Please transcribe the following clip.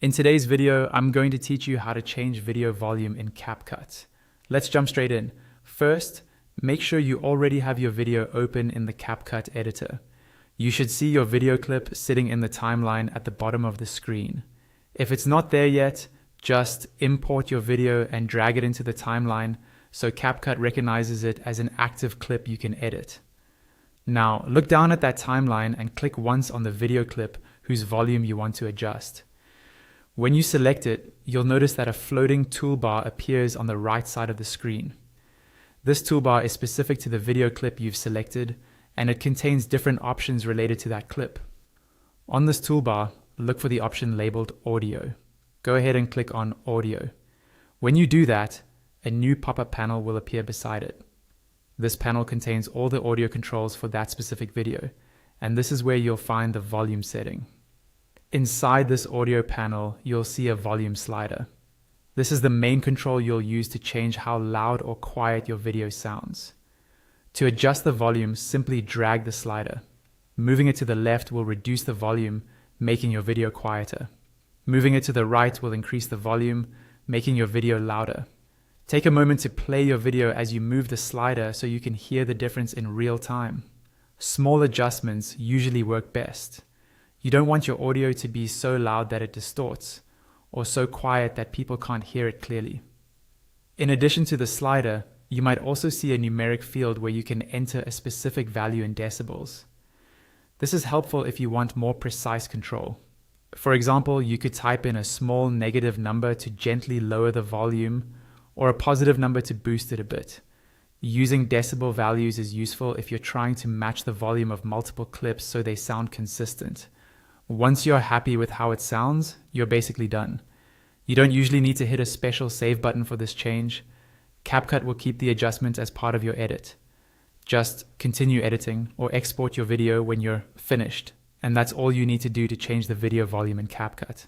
In today's video, I'm going to teach you how to change video volume in CapCut. Let's jump straight in. First, make sure you already have your video open in the CapCut editor. You should see your video clip sitting in the timeline at the bottom of the screen. If it's not there yet, just import your video and drag it into the timeline so CapCut recognizes it as an active clip you can edit. Now, look down at that timeline and click once on the video clip whose volume you want to adjust. When you select it, you'll notice that a floating toolbar appears on the right side of the screen. This toolbar is specific to the video clip you've selected, and it contains different options related to that clip. On this toolbar, look for the option labeled Audio. Go ahead and click on Audio. When you do that, a new pop-up panel will appear beside it. This panel contains all the audio controls for that specific video, and this is where you'll find the volume setting. Inside this audio panel, you'll see a volume slider. This is the main control you'll use to change how loud or quiet your video sounds. To adjust the volume, simply drag the slider. Moving it to the left will reduce the volume, making your video quieter. Moving it to the right will increase the volume, making your video louder. Take a moment to play your video as you move the slider so you can hear the difference in real time. Small adjustments usually work best. You don't want your audio to be so loud that it distorts, or so quiet that people can't hear it clearly. In addition to the slider, you might also see a numeric field where you can enter a specific value in decibels. This is helpful if you want more precise control. For example, you could type in a small negative number to gently lower the volume, or a positive number to boost it a bit. Using decibel values is useful if you're trying to match the volume of multiple clips so they sound consistent. Once you're happy with how it sounds, you're basically done. You don't usually need to hit a special save button for this change. CapCut will keep the adjustment as part of your edit. Just continue editing or export your video when you're finished, and that's all you need to do to change the video volume in CapCut.